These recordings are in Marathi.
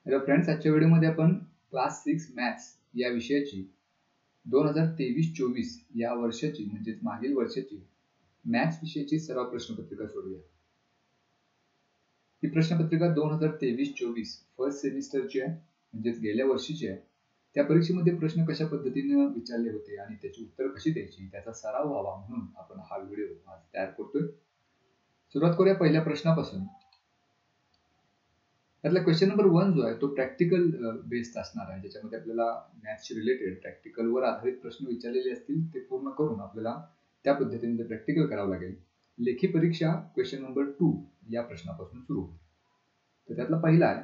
हॅलो फ्रेंड्स, आजच्या व्हिडिओमध्ये आपण क्लास 6 मॅथ्स या विषयाची 2023-24 या वर्षाची म्हणजेच मागील वर्षाची मॅथ्स विषयाची सराव प्रश्नपत्रिका सोडूया. ही प्रश्नपत्रिका 2023-24 फर्स्ट सेमिस्टरची आहे, म्हणजेच गेल्या वर्षीची आहे. त्या परीक्षेमध्ये प्रश्न कशा पद्धतीने विचारले होते आणि त्याची उत्तर कशी द्यायची त्याचा सराव व्हावा म्हणून आपण हा व्हिडिओ आज तयार करतोय. सुरुवात करूया पहिल्या प्रश्नापासून. त्यातला क्वेश्चन नंबर 1 जो आहे तो प्रॅक्टिकल बेस्ड असणार आहे, ज्याच्यामध्ये आपल्याला मॅथ्सशी रिलेटेड प्रॅक्टिकलवर आधारित प्रश्न विचारलेले असतील. ते पूर्ण करून आपल्याला त्या पद्धतीने प्रॅक्टिकल करावं लागेल. लेखी परीक्षा क्वेश्चन नंबर 2 या प्रश्नापासून सुरू होईल. तर त्यातला पहिला आहे,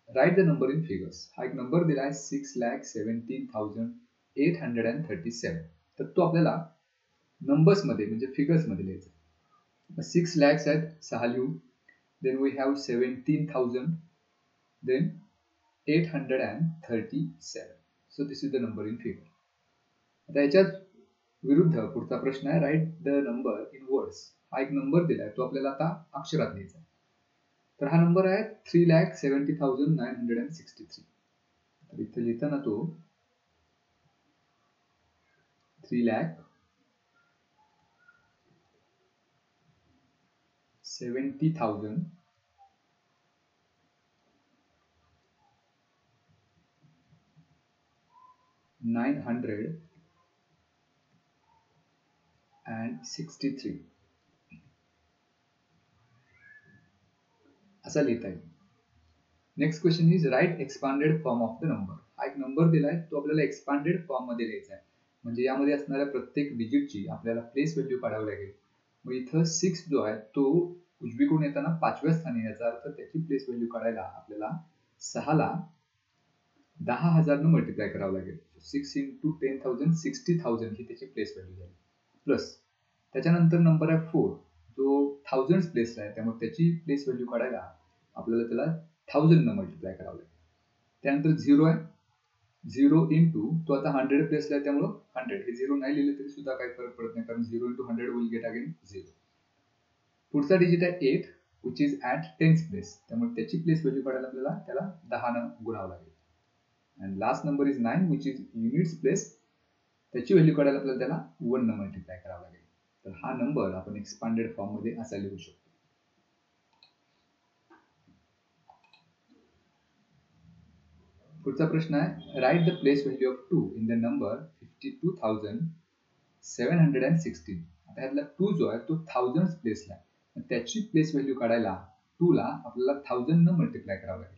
write the number in figures. हा एक नंबर दिला आहे 6,17,837. तर तो आपल्याला नंबर्स मध्ये म्हणजे फिगर्स मध्ये लिहायचा. 6 lakhs आहेत 6 लिहू. Then we have 17,000, then 837. So this is the number in figure. आता याच्याच विरुद्ध पुढचा प्रश्न आहे, write the number in words. हा एक नंबर दिलाय, तो आपल्याला आता अक्षरात लिहायचा. तर हा नंबर आहे 3,70,963. तर इथे लिहिताना तो 3,70,000 963 असा लिहिता येईल. Next question is write expanded form of the number. हा एक नंबर दिलाय, तो आपल्याला एक्सपांडेड फॉर्म मध्ये लिहायचा आहे. म्हणजे यामध्ये असणाऱ्या प्रत्येक डिजिटची आपल्याला प्लेस व्हॅल्यू काढावी लागेल. मग इथं 6 जो आहे तो उजवीकडून येताना 5व्या स्थानी, याचा अर्थ त्याची प्लेस व्हॅल्यू काढायला आपल्याला 6 ला 10,000 ने मल्टिप्लाय करावं लागेल. 6 into 10,000 60,000 ही त्याची प्लेस व्हॅल्यू झाली. प्लस त्याच्यानंतर नंबर आहे 4, जो थाउजंड प्लेसला आहे, त्यामुळे त्याची प्लेस व्हॅल्यू काढायला आपल्याला त्याला 1000 ने मल्टिप्लाय करावं लागेल. त्यानंतर 0 आहे, 0 into तो आता 100 प्लेसला आहे, त्यामुळे 100. हे 0 नाही लिहिले तरी सुद्धा काही फरक पडत नाही, कारण 0 into 100 विल गेट अगेन 0. पुढचा डिजिट आहे 8, which is at 10th place. त्यामुळे त्याची प्लेस व्हॅल्यू काढायला आपल्याला त्याला 10 ने गुणावं लागेल. and last number is 9, which is units place. त्याची व्हॅल्यू काढायला आपल्याला त्याला 1 ने मल्टिप्लाय करावं लागेल. तर हा नंबर आपण एक्सपांडेड फॉर्म मध्ये असा लिहू शकतो. पुढचा प्रश्न आहे, write the place value of 2 in the number 52,716. आता ह्यातला 2 जो आहे तो थाउजंड प्लेसला आहे, त्याची प्लेस व्हॅल्यू काढायला 2 ला आपल्याला 1000 ने मल्टिप्लाय करावं लागेल.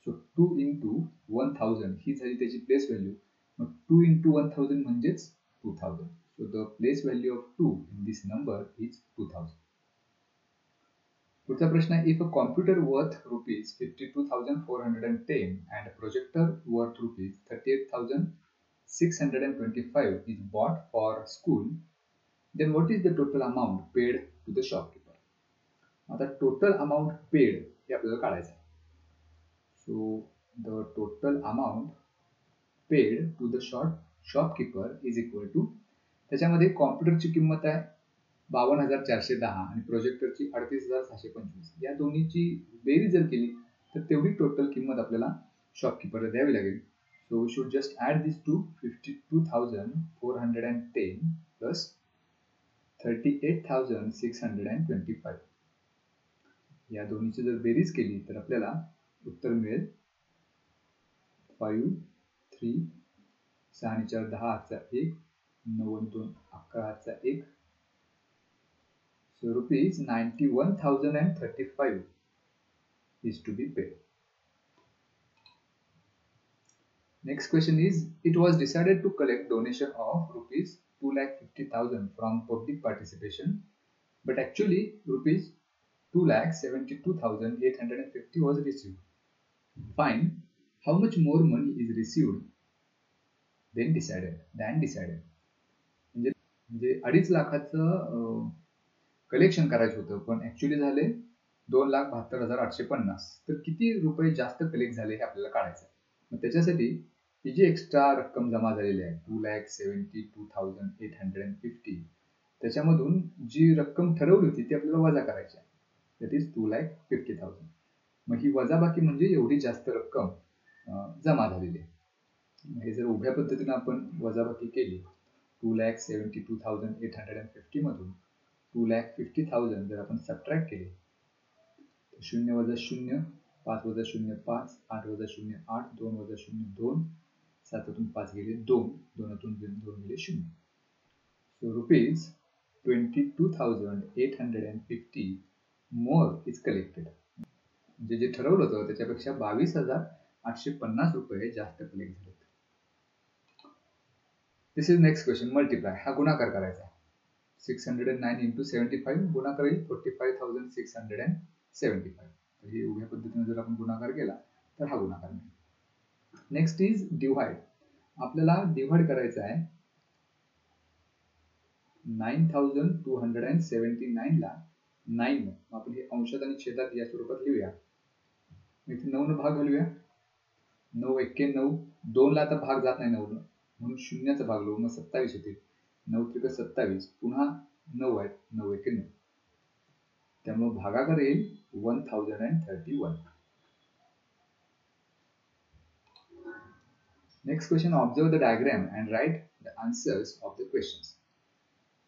सो 2 into 1000 ही झाली त्याची प्लेस व्हॅल्यू. मग 2 into 1000 म्हणजेच 2000. So the place value of 2 in this number is 2000. पुढचा प्रश्न आहे, if a computer worth rupees 52,410 and a projector worth rupees 38,625 is bought for school, then what is the total amount paid to the shopkeeper? आता total amount paid हे आपल्याला काढायचं आहे. So the total amount paid to the shopkeeper is equal to, त्याच्यामध्ये कॉम्प्युटरची किंमत आहे 52,410 आणि प्रोजेक्टरची 38,625. या दोन्हीची बेरीज जर केली तर तेवढी टोटल किंमत आपल्याला शॉपकीपरला द्यावी लागेल. So we should just add this to 52,410 plus 38,625. या दोन्हीची जर बेरीज केली तर आपल्याला उत्तर मिळेल 5, 3, 6 आणि 4 10 चा 1, 9 2 11 चा 1. So rupees 91,035 is to be paid. Next question is, it was decided to collect donation of rupees 2,50,000 from public participation, but actually rupees 2,72,850 was received. Find how much more money is received than decided. म्हणजे 2.5 लाखाचं कलेक्शन करायचं होतं, पण ऍक्च्युअली झाले 2,72,850. तर किती रुपये जास्त कलेक्ट झाले हे आपल्याला काढायचं आहे. मग त्याच्यासाठी ही जी एक्स्ट्रा रक्कम जमा झालेली आहे 2,72,850, त्याच्यामधून जी रक्कम ठरवली होती ती आपल्याला वजा करायची आहे. That is 2,50,000. मग ही वजाबाकी म्हणजे एवढी जास्त रक्कम जमा झालेली आहे. हे जर उभ्या पद्धतीने आपण वजाबाकी केली 2,72,850 मधून 2,50,000 जर आपण सबट्रॅक्ट केले, 0 वजा 0, 5 वजा 0 5, 8 वजा 0 8, 2 वजा 0 2, 7तून 5 गेले 2, 2तून 2 गेले 0. So rupees 22,850 more is collected. म्हणजे जे ठरवलं होतं त्याच्यापेक्षा 22,850 रुपये जास्त कलेक्ट झाले. दिस इज नेक्स्ट क्वेश्चन. मल्टिप्लाय, हा गुणाकार करायचा. 609 into 75 गुणाकार येईल 45,675. तर हे उभ्या पद्धतीने जर आपण गुणाकार केला तर हा गुणाकार मिळेल. Next is divide. आपल्याला डिव्हाइड करायचा आहे 9,279 ला 9 ने. आपण हे अंशात आणि छेदात या स्वरूपात लिहूया. इथे 9 भाग घालूया. 9 एक्के 9, 2 ला आता भाग जात नाही 9 म्हणून शून्याचा भाग लावू, मग 27 होते. 9 त्रिक 27, पुन्हा 9 आहेत, 9 एक्के 9. त्यामुळे भागाकार येईल 1031. Next question. Observe the diagram and write the answers of the questions.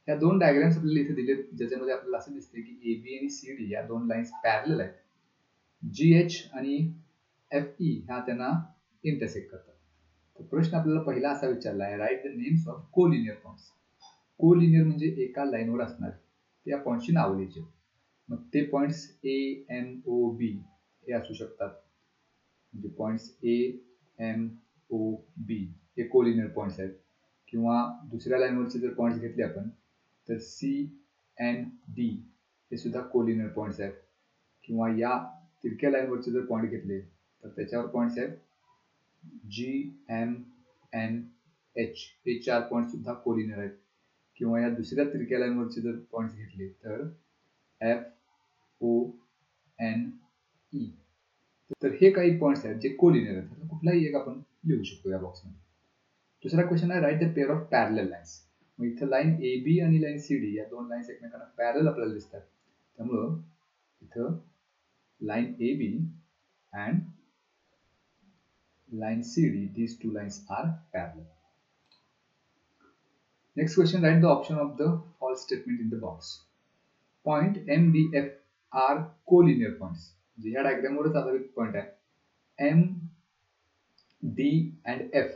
ह्या दोन डायग्राम्स आपल्याला इथे दिलेत, ज्याच्यामध्ये आपल्याला असं दिसते की AB आणि CD या दोन लाईन्स पॅरलल आहेत. GH आणि FE ह्या त्यांना इंटरसेक्ट करतात. तर प्रश्न आपल्याला पहिला असा विचारला आहे, write the names of collinear points. Collinear म्हणजे एका लाईनवर असणार त्या पॉइंटची नावं लिहायची. मग ते पॉइंट्स AMOB हे असू शकतात. म्हणजे पॉइंट्स AMOB हे कोलिनियर पॉइंट्स आहेत. किंवा दुसऱ्या लाईनवरचे जर पॉइंट्स घेतले आपण तर CND हे सुद्धा कोलिनियर पॉइंट्स आहेत. किंवा या तिरक्या लाईनवरचे जर पॉइंट घेतले तर त्याच्यावर पॉइंट्स आहेत GMNH हे 4 पॉइंट सुद्धा कोलिनियर आहेत. किंवा या दुसऱ्या तिरक्या लाईनवरचे जर पॉइंट्स घेतले तर FONE. तर हे काही पॉइंट्स आहेत जे कोलिनियर आहेत. कुठलाही एक आपण लिहू शकतो या बॉक्समध्ये. दुसरा क्वेश्चन आहे, write the pair of parallel lines. मग इथं लाईन AB आणि लाईन CD या दोन लाईन्स एकमेकांना पॅरलल आपल्याला दिसतात. त्यामुळं इथं line AB and line CD, these two lines are parallel. Next question, write the option of the false statement in the box. Point M, D, F are collinear points. ह्या डायग्राम वरच आधारित पॉइंट आहे. M, D and F.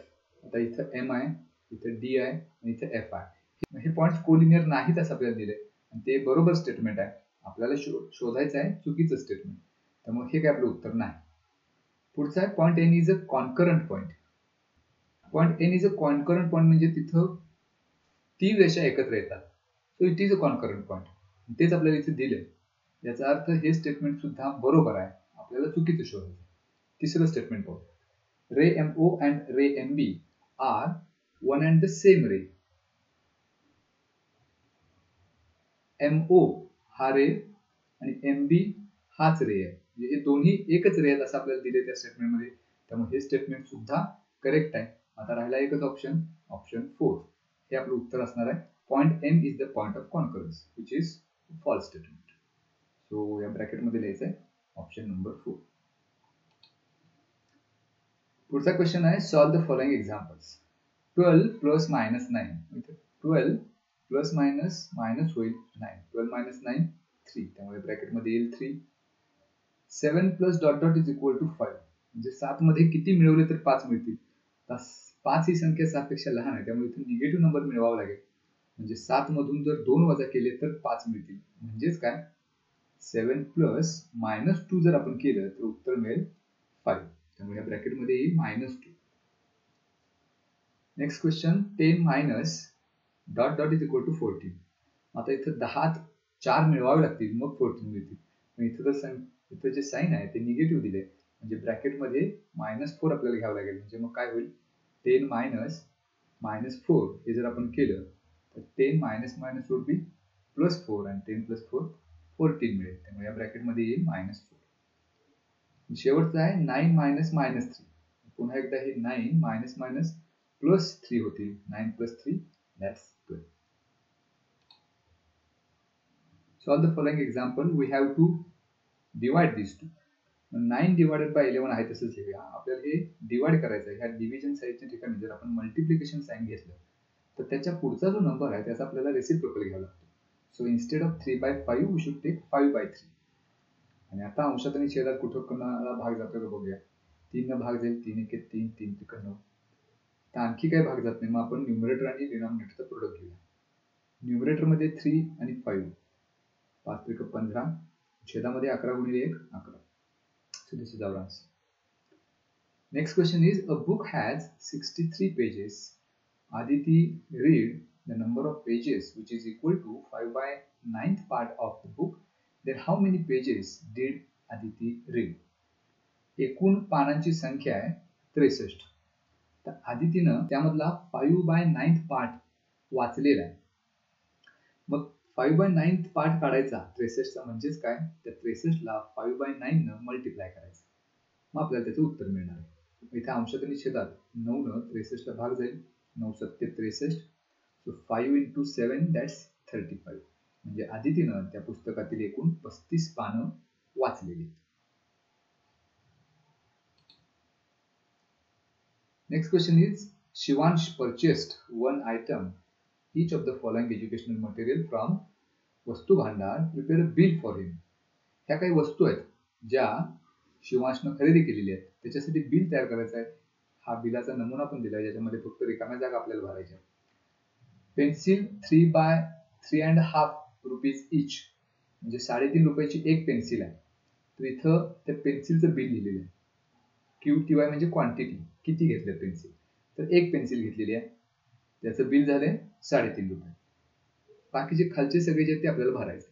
आता इथं M आहे, इथं D आहे आणि इथं F आहे. हे पॉइंट्स कोलिनियर नाहीत असं आपल्याला दिले आणि ते बरोबर स्टेटमेंट आहे. आपल्याला शोधायचं आहे चुकीचं स्टेटमेंट. त्यामुळे हे काय आपलं उत्तर नाही. पुढचा आहे, point N is a concurrent point. Point N is a concurrent point म्हणजे तिथं 3 रेषा एकत्र येतात. So it is a concurrent point. तेच आपल्याला इथे दिले. याचा अर्थ हे स्टेटमेंट सुद्धा बरोबर आहे. आपल्याला चुकीचं शोधायचं. तिसरं स्टेटमेंट पाहू. Ray MO and ray MB are one and the same ray. MO हा रे आणि MB हाच रे आहे. म्हणजे हे दोन्ही एकच रे आहेत असं आपल्याला दिले त्या स्टेटमेंटमध्ये. त्यामुळे हे स्टेटमेंट सुद्धा करेक्ट आहे. आता राहिला एकच ऑप्शन, ऑप्शन 4. हे आपलं उत्तर असणार आहे. Point M is the point of concurrence which is false statement. So या ब्रॅकेटमध्ये लिहायचं आहे ऑप्शन नंबर 4. पुढचा क्वेश्चन आहे, solve the following examples. 12 plus minus 9. इथे 12 प्लस मायनस मायनस होईल 9. 12 मायनस 9 3. त्यामुळे ब्रॅकेटमध्ये येईल 3. 7 plus dot dot is equal to 5. म्हणजे 7 मध्ये किती मिळवले तर 5 मिळतील. 5 ही संख्या 7 पेक्षा लहान आहे. त्यामुळे इथे निगेटिव्ह नंबर मिळवावा लागेल. म्हणजे 7 मधून जर 2 वजा केले तर 5 मिळतील. म्हणजेच काय, 7 प्लस मायनस 2 जर आपण केलं तर उत्तर मिळेल 5. त्यामुळे या ब्रॅकेटमध्ये येईल -2. Next question, 10 minus dot dot is equal to 14. आता इथं 10 4 मिळवावे लागतील मग 14 मिळतील. इथं जे साइन आहे ते निगेटिव्ह दिले म्हणजे ब्रॅकेटमध्ये -4 आपल्याला घ्यावं लागेल. म्हणजे मग काय होईल, 10 मायनस -4 हे जर आपण केलं तर 10 मायनस मायनस वुड बी +4 आणि 10 + 4 14 मिळेल. त्यामुळे या ब्रॅकेटमध्ये येईल -4. शेवटचं आहे 9 मायनस -3. पुन्हा एकदा हे 9 मायनस मायनस +3 होतील. 9 + 3 that's 12. Solve the following example. We have to divide these two. 9 divided by 11 आहे तसंच लिहूया. आपल्याला हे डिवाइड करायचं आहे. ह्या डिव्हिजन साईनच्या ठिकाणी जर आपण मल्टिप्लिकेशन साइन घेतलं तर त्याच्या पुढचा जो नंबर आहे त्याचा आपल्याला रेसिप्रोकल घ्यावा लागतो. So instead of 3/5 we should take 5/3. आणि आता अंशात आणि छेदात कुठं कोणाला भाग जातो का बघूया. 3 न भाग जाईल, 3 1 3, 3 3 9. तर आणखी काही भाग जात नाही. मग आपण न्यूमरेटर आणि डिनॉमिनेटरचं प्रोडक्ट घेऊया. न्यूमरेटर मध्ये 3 आणि 5, 5 3 15, छेदामध्ये 11 गुणिले 1 11. So this is our answer. Next question is, a book has 63 pages. Aditi read the number of pages which is equal to 5/9th part of the book. Then how many pages did Aditi read? एकूण पानांची संख्या आहे 63. तर आदितीनं त्यामधला 5/9th पार्ट वाचलेला आहे. मग 5/9th पार्ट काढायचा 63चा म्हणजेच काय, त्या 63ला 5/9 न मल्टिप्लाय करायचं. मग आपल्याला त्याचं उत्तर मिळणार आहे. इथे अंशात आणि छेदात 9 न 63ला भाग जाईल. 9 7 63. So 5 into 7 that's 35. म्हणजे आदितीनं त्या पुस्तकातील एकूण 35 पानं वाचलेली. Next question is, Shivansh purchased one item each of the following educational material from वस्तू भांडार. प्रिपेअर अ बिल फॉर हिम. ह्या काही वस्तू आहेत ज्या शिवांशनं खरेदी केलेली आहेत, त्याच्यासाठी बिल तयार करायचं आहे. हा बिलाचा नमुना पण दिलाय ज्याच्यामध्ये फक्त रिकाम्या जागा आपल्याला भरायच्या. पेन्सिल 3/3.5 रुपीज इच, म्हणजे 3.5 रुपयाची एक पेन्सिल आहे. तर इथं त्या पेन्सिलचं बिल लिहिलेलं आहे. QTY म्हणजे क्वांटिटी, किती घेतलं पेन्सिल. तर एक पेन्सिल घेतलेली आहे, त्याचं बिल झालंय 3.5 रुपये. बाकीचे खालचे सगळे जे ते आपल्याला भरायचे.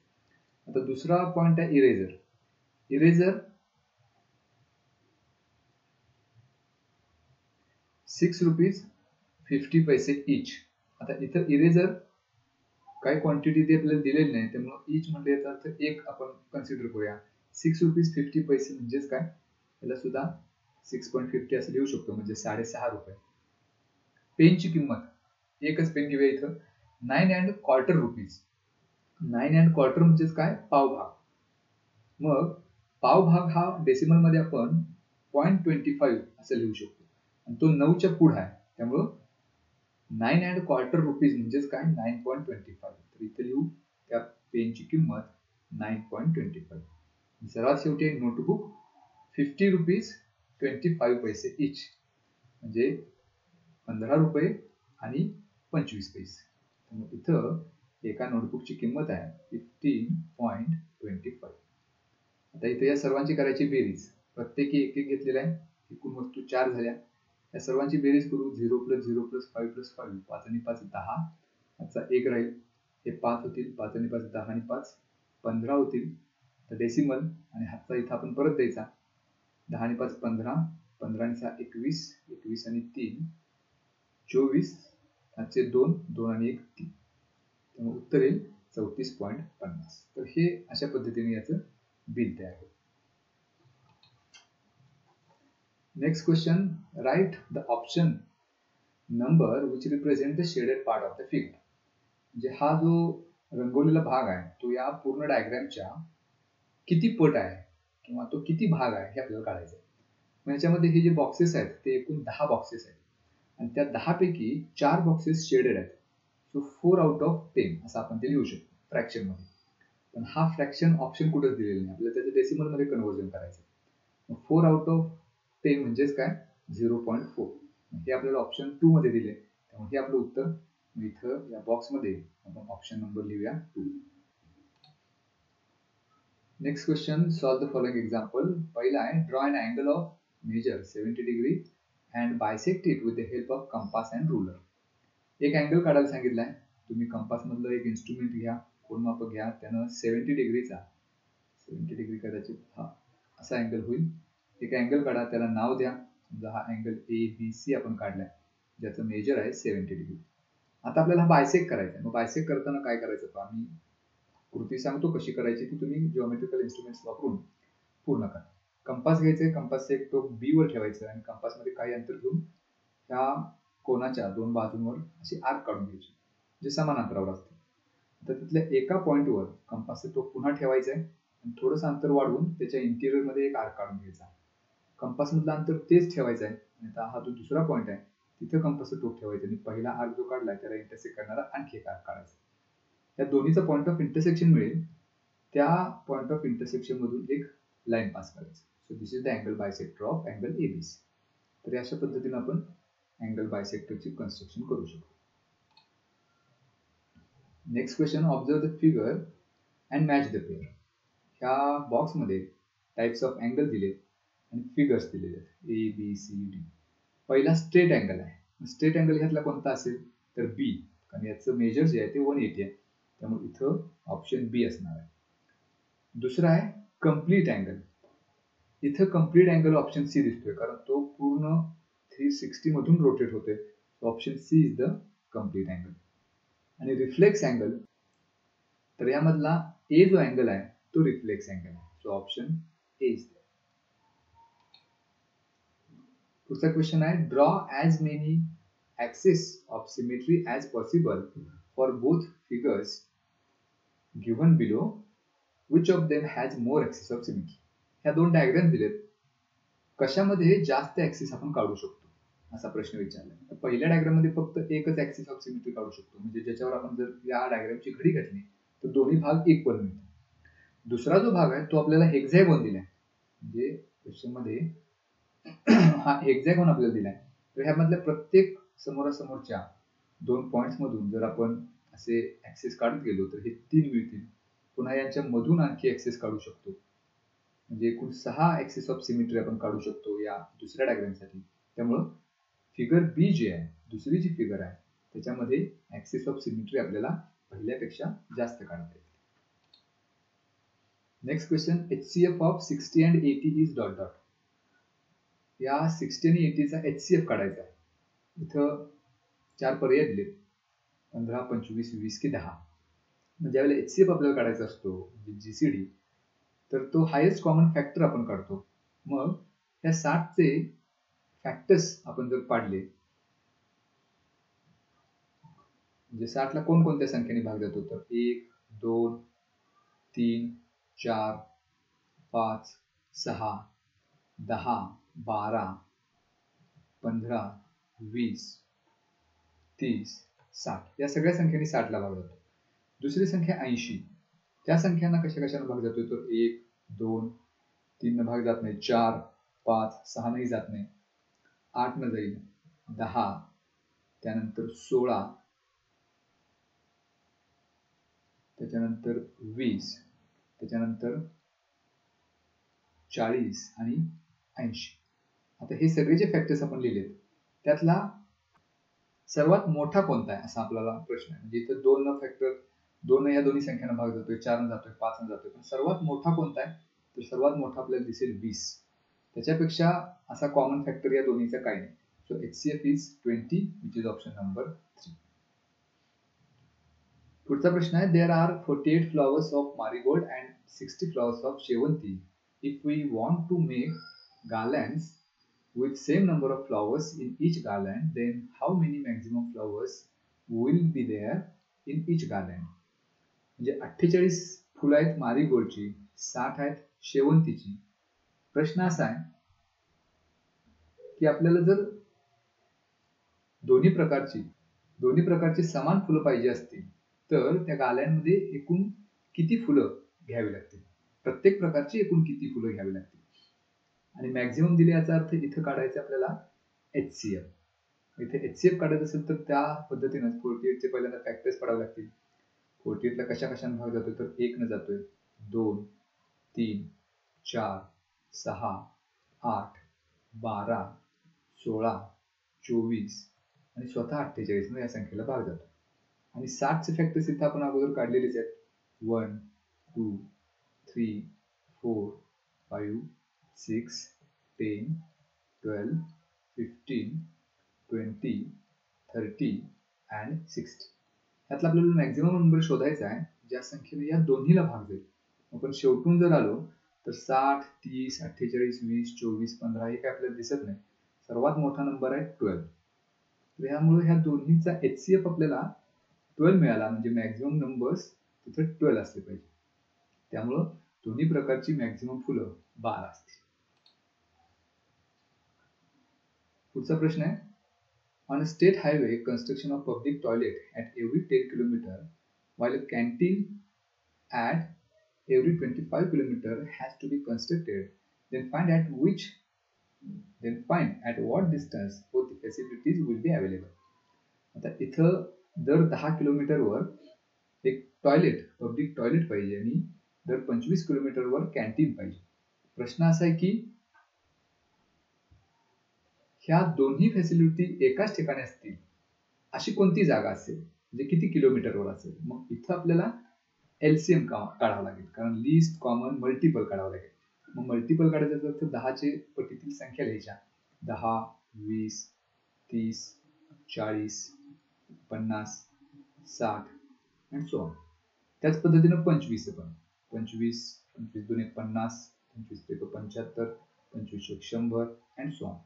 आता दुसरा पॉइंट आहे इरेजर. इरेजर 6 रुपीज 50 पैसे इच. आता इथं इरेजर काय क्वांटिटी ते आपल्याला दिलेली नाही, त्यामुळे इच म्हणजे याचा अर्थ एक आपण कन्सिडर करूया. 6 रुपीज 50 पैसे म्हणजेच काय, त्याला सुद्धा 6.50 असं लिहू शकतो, म्हणजे 6.5 रुपये. पेनची किंमत एकच पेन घेऊया इथं 9.25 रुपीज. 9.25 म्हणजेच काय, पावभाग. मग पावभाग हा डेसिमल मध्ये आपण 0.25 असं लिहू शकतो आणि तो 9च्या पुढे आहे, त्यामुळं 9.25 रुपीज म्हणजेच काय, 9.25. तर इथे लिहू त्या पेनची किंमत 9.25. सर्वात शेवटी नोटबुक 50 रुपीज 25 पैसे इच, म्हणजे 15 रुपये आणि 25 पैसे. त्यामुळे इथं एका नोटबुकची किंमत आहे 15.25. आता इथे या सर्वांची करायची बेरीज. प्रत्येकी एक एक घेतलेला आहे, एकूण वस्तू 4 झाल्या. या सर्वांची बेरीज करू. 0 + 0 + 5 + 5, 5 आणि 5 10. याचा 1 राहील. हे 5 होतील, 5 आणि 5 10 आणि 5 15 होतील. तर डेसिमल आणि हातचा इथं आपण परत द्यायचा. 10 आणि 5 15, 15 आणि 6 21, 21 आणि 3 24, हातचे 2, 2 आणि 1 3. त्यामुळे उत्तर येईल 34.50. तर हे अशा पद्धतीने याचं बिल तयार होईल. Next question, write the option number which represent the shaded part of the figure. म्हणजे हा जो रंगवलेला भाग आहे तो या पूर्ण डायग्रामच्या किती पट आहे किंवा तो किती भाग आहे हे आपल्याला काढायचं आहे. मग याच्यामध्ये हे जे बॉक्सेस आहेत ते एकूण 10 बॉक्सेस आहेत आणि त्या 10 पैकी 4 बॉक्सेस शेडेड आहेत. सो 4 आउट ऑफ 10 असं आपण ते लिहू शकतो फ्रॅक्शन मध्ये. पण हा फ्रॅक्शन ऑप्शन कुठेच दिलेला नाही, आपल्याला त्याचं डेसिमल मध्ये कन्व्हर्जन करायचं. 4 आउट ऑफ 10 म्हणजेच काय, 0.4. हे आपल्याला ऑप्शन 2 मध्ये दिले, त्यामुळे हे आपलं उत्तर. इथं या बॉक्स मध्ये आपण ऑप्शन नंबर लिहूया 2. Next question, solve the following example. पहिला आहे, draw an angle of measure 70 degree and bisect it with the help of compass and ruler. एक अँगल काढायला सांगितलाय. तुम्ही कंपास मधलं एक इन्स्ट्रुमेंट घ्या, कोनमापक घ्या, त्यानं 70 डिग्रीचा 70 डिग्री कदाचित हा असा अँगल होईल. एक अँगल काढा, त्याला नाव द्या. समजा हा अँगल ABC आपण काढलाय, ज्याचं मेजर आहे 70 डिग्री. आता आपल्याला बायसेक्ट करायचं आहे. मग बायसेक्ट करताना काय करायचं, आम्ही कृती सांगतो कशी करायची, ती तुम्ही जिओमेट्रिकल इन्स्ट्रुमेंट्स वापरून पूर्ण करा. कंपास घ्यायचे, कंपासचा एक टोक B वर ठेवायचं आणि कंपास मध्ये काही अंतर घेऊन ह्या कोणाच्या 2 बाजूंवर अशी आर्क काढून घ्यायची, जे समान अंतरावर असते. तर तिथल्या एका पॉइंटवर कंपासचा टोक पुन्हा ठेवायचा आहे आणि थोडंसं अंतर वाढवून त्याच्या इंटिरियर मध्ये एक आर्क काढून घ्यायचा. कंपास मधलं अंतर तेच ठेवायचं आहे आणि आता हा जो दुसरा पॉईंट आहे तिथं कंपासचं टोक ठेवायचं आणि पहिला आर्क जो काढलाय त्याला इंटरसेक्ट करणारा आणखी एक आर्क काढायचा. या दोन्हीचा पॉईंट ऑफ इंटरसेक्शन मिळेल, त्या पॉईंट ऑफ इंटरसेक्शन मधून एक लाईन पास करायची. So this is the angle bisector of angle ABC. तर अशा पद्धतीने आपण अँगल बायसेक्टरची कन्स्ट्रक्शन करू शकतो. Next question, observe the figure and match the pair. ह्या बॉक्समध्ये टाइप्स ऑफ अँगल दिलेत आणि फिगर्स दिलेले आहेत ए बी सी डी. पहिला स्ट्रेट अँगल आहे. स्ट्रेट अँगल ह्यातला कोणता असेल तर बी, कारण याचं मेजर जे आहे ते 180 आहे, त्यामुळे इथं ऑप्शन बी असणार आहे. दुसरा आहे कम्प्लीट अँगल. इथं कम्प्लीट अँगल ऑप्शन सी दिसतोय, कारण तो पूर्ण 360 मधून रोटेट होतोय. Option C is the complete angle. आणि रिफ्लेक्स अँगल, तर यामधला ए जो अँगल आहे तो रिफ्लेक्स अँगल आहे. So option A is there. पुढचा क्वेश्चन आहे, draw as many axis of symmetry as possible for both figures given below. Which of them has more axis of symmetry. ह्या दोन डायग्राम दिलेत, कशामध्ये जास्त ॲक्सिस आपण काढू शकतो असा प्रश्न विचारला. पहिल्या डायग्राम मध्ये फक्त एकच ॲक्सिस ऑफ सिमेट्री काढू शकतो, म्हणजे ज्याच्यावर आपण जर या डायग्रामची घडी घातली तर दोन्ही भाग इक्वल मिळतात. दुसरा जो भाग आहे तो आपल्याला हेक्झॅगॉन दिलाय, म्हणजे क्वेश्चन मध्ये हा हेक्झॅगॉन आपल्याला दिलाय. तर ह्यामधल्या प्रत्येक समोरासमोरच्या दोन पॉइंट्स मधून जर आपण असे ॲक्सिस काढत गेलो तर हे 3 मिळतील. पुन्हा यांच्या मधून आणखी ॲक्सिस काढू शकतो, म्हणजे एकूण 6 ॲक्सिस ऑफ सिमेट्री आपण काढू शकतो या दुसऱ्या डायग्रामसाठी. त्यामुळं फिगर बी जी आहे, दुसरी जी फिगर आहे त्याच्यामध्ये ॲक्सिस ऑफ सिमेट्री आपल्याला पहिल्यापेक्षा जास्त काढता येईल. Next question, HCF of 60 and 80 is dot dot. या 60 आणि 80 चा HCF काढायचा आहे. इथं 4 पर्याय दिलेत, 15, 25, 20 की 10. ज्यावेळेला HCF आपल्याला काढायचा असतो म्हणजे GCD, तर तो हायेस्ट कॉमन फॅक्टर आपण काढतो. मग या 60 चे फॅक्टर्स आपण जर पाडले, म्हणजे 60 ला कोणकोणत्या संख्येने भाग जातो तर 1, 2, 3, 4, 5, 6, 10, 12, 15, 20, 30, 60 या सगळ्या संख्येने 60 ला भाग जातो. दुसरी संख्या 80, त्या संख्यांना कशा कशाने भाग जातोय तर 1, 2, 3 न भाग जात नाही, 4, 5, 6 नाही जात नाही, 8 न जाईल, 10, त्यानंतर 16, त्याच्यानंतर 20, त्याच्यानंतर 40 आणि 80. आता हे सगळे जे फॅक्टर्स आपण लिहिलेत त्यातला सर्वात मोठा कोणता आहे असा आपल्याला प्रश्न आहे. म्हणजे इथं 2 न फॅक्टर 2 या दोन्ही संख्यांना भाग जातोय, 4 न जातोय, 5 न जातोय, पण सर्वात मोठा कोणता आहे तर सर्वात मोठा आपल्याला दिसेल 20. त्याच्यापेक्षा असा कॉमन फॅक्टर या दोन्हीचा काही नाही. So HCF is 20, which is option number 3. पुढचा प्रश्न आहे, there are 48 flowers of marigold and 60 flowers of शेवंती. If we want to make garlands with same number of flowers in each garland, then how many maximum flowers will be there in each garland. म्हणजे 48 फुलं आहेत मारीगोल्डची, 60 आहेत शेवंतीची. प्रश्न असा आहे की आपल्याला जर दोन्ही प्रकारची समान फुलं पाहिजे असतील तर त्या गार्लँडमध्ये एकूण किती फुलं घ्यावी लागतील, प्रत्येक प्रकारची एकूण किती फुलं घ्यावी लागतील. आणि मॅक्झिमम दिले याचा अर्थ इथं काढायचं आपल्याला HCF. इथे HCF काढायचं असेल तर त्या पद्धतीनं 48 चे पहिल्यांदा फॅक्टर्स काढावे लागतील. 48 ला कशा कशाने भाग जातोय तर 1 न जातोय, 2, 3, 4, 6, 8, 12, 16, 24 आणि स्वतः 48 या संख्येला भाग जातो. आणि 60 चे फॅक्टर्स इथं आपण अगोदर काढलेलेच आहेत, 1, 2, 3, 4, 5, 6, 10, 12, 15, 20, 30 and 60. ह्यातला आपल्याला मॅक्झिमम नंबर शोधायचा आहे ज्या संख्येने या दोन्हीला भाग जाईल. आपण शेवटून जर आलो तर 60, 30, 48, 20, 24, 15 हे काय आपल्याला दिसत नाही. सर्वात मोठा नंबर आहे 12. तर ह्यामुळे ह्या दोन्हीचा HCF आपल्याला 12 मिळाला, म्हणजे मॅक्झिमम नंबर्स तिथे 12 असले पाहिजे. त्यामुळं दोन्ही प्रकारची मॅक्झिमम फुलं 12 असतील. पुढचा प्रश्न आहे, on a state highway construction of public toilet at every 10 km while a canteen at every 25 km has to be constructed, then find at what distance both the facilities will be available. आता इथं दर 10 किलोमीटरवर एक टॉयलेट, पब्लिक टॉयलेट पाहिजे आणि दर 25 किलोमीटरवर कॅन्टीन पाहिजे. प्रश्न असा आहे की ह्या दोन्ही फॅसिलिटी एकाच ठिकाणी असतील अशी कोणती जागा असेल, म्हणजे किती किलोमीटरवर असेल. मग इथं आपल्याला एलसीएम काढावं लागेल, कारण लिस्ट कॉमन मल्टिपल काढावं लागेल. मग मल्टिपल काढायचं तर 10चे पटीतील संख्या लिहायच्या, 10, 20, 30, 40, 50, 60 आणि सो ऑन. त्याच पद्धतीनं 25 पण 25, 25 2 50, 25 3 75, 25 100 अँड सो ऑन.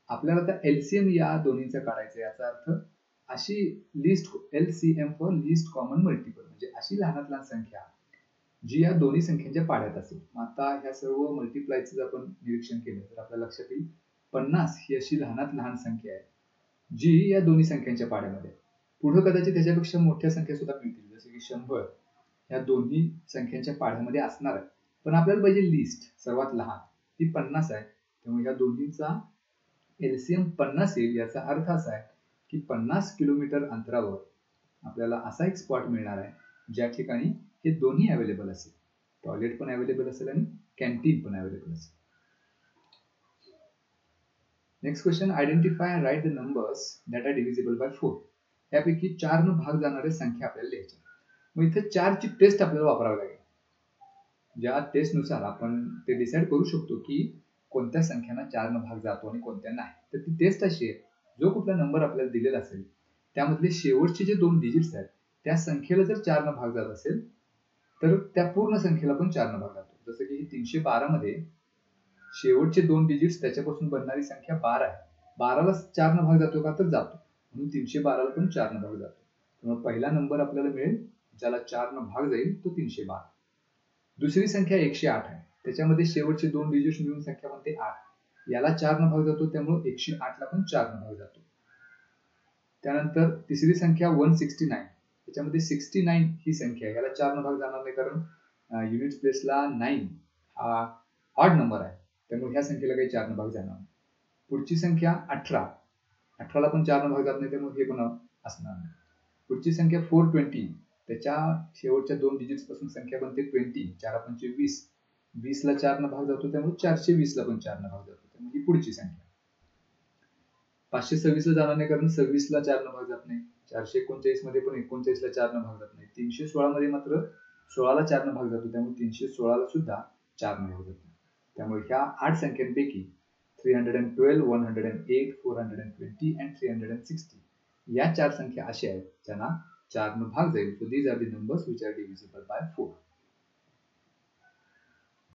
आपल्याला आता एलसीएम या दोन्हीचा काढायचा. याचा अर्थ अशी list, LCM for list common multiple, म्हणजे अशी लहानात लहान संख्या जी या दोन्ही संख्यांच्या पाड्यात असेल. आता ह्या सर्व मल्टिप्लायचं आपण निरीक्षण केलं तर आपल्या लक्षात येईल 50 ही अशी लहानात लहान संख्या आहे जी या दोन्ही संख्यांच्या पाड्यामध्ये. पुढे कदाचित त्याच्यापेक्षा मोठ्या संख्या सुद्धा मिळतील, जसे की 100 या दोन्ही संख्यांच्या पाड्यामध्ये असणार आहे. पण आपल्याला पाहिजे लिस्ट, सर्वात लहान, ती 50 आहे. त्यामुळे या दोन्हीचा एलसीएम 50 येईल. याचा अर्थ असा आहे की 50 किलोमीटर अंतरावर आपल्याला असा एक स्पॉट मिळणार आहे ज्या ठिकाणी हे दोन्ही अवेलेबल असेल, टॉयलेट पण अवेलेबल असेल आणि कॅन्टीन पण अवेलेबल असेल. Next question, identify and write the numbers that are divisible by 4. यापैकी 4 न भाग जाणाऱ्या संख्या आपल्याला लिहायच्या. मग इथे 4 ची टेस्ट आपल्याला वापरावी लागेल. ज्या टेस्टनुसार आपण ते डिसाईड करू शकतो की कोणत्या संख्यांना 4 न भाग जातो आणि कोणत्या नाही. तर ती टेस्ट अशी आहे, जो कुठला नंबर आपल्याला दिलेला असेल त्यामधले शेवटचे जे 2 डिजिट्स आहेत त्या संख्येला जर 4 न भाग जात असेल तर त्या पूर्ण संख्येला पण 4 न भाग जातो. जसं की 312 मध्ये शेवटचे 2 डिजिट्स त्याच्यापासून बनणारी संख्या 12 आहे. 12ला 4 न भाग जातो का, तर जातो. म्हणून 312ला पण 4 न भाग जातो. त्यामुळे पहिला नंबर आपल्याला मिळेल ज्याला 4 न भाग जाईल तो 312. दुसरी संख्या 108 आहे. त्याच्यामध्ये शेवटचे 2 डिजिट्स मिळून संख्या बनते 8. याला 4 न भाग जातो, त्यामुळे 108 ला पण 4 न भाग जातो. त्यानंतर तिसरी संख्या 169. त्याच्यामध्ये 69 ही संख्या आहे. याला 4 न भाग जाणार नाही, कारण युनिट प्लेसला 9 हा ऑड नंबर आहे. त्यामुळे ह्या संख्येला काही 4 न भाग जाणार नाही. पुढची संख्या 18. 18ला पण 4 न भाग जात नाही, त्यामुळे हे पण असणार नाही. पुढची संख्या 420. त्याच्या शेवटच्या 2 डिजिट्स पासून संख्या बनते 20. 4 5 20. 20 ला 4 न भाग जातो, त्यामुळे 420 ला पण 4 न भाग जातो. त्यामुळे ही पुढची संख्या. 526 ला जाणार नाही, कारण 26 ला 4 न भाग जात नाही. 439 मध्ये पण 39 ला 4 न भाग जात नाही. 316 मध्ये मात्र 16 ला 4 न भाग जातो, त्यामुळे 316 ला सुद्धा 4 न भाग जात नाही. त्यामुळे ह्या 8 संख्यांपैकी 312, 108, 420 and 360 या 4 संख्या अशा आहेत ज्यांना 4 न भाग जाईल. So these are the numbers which are divisible by 4.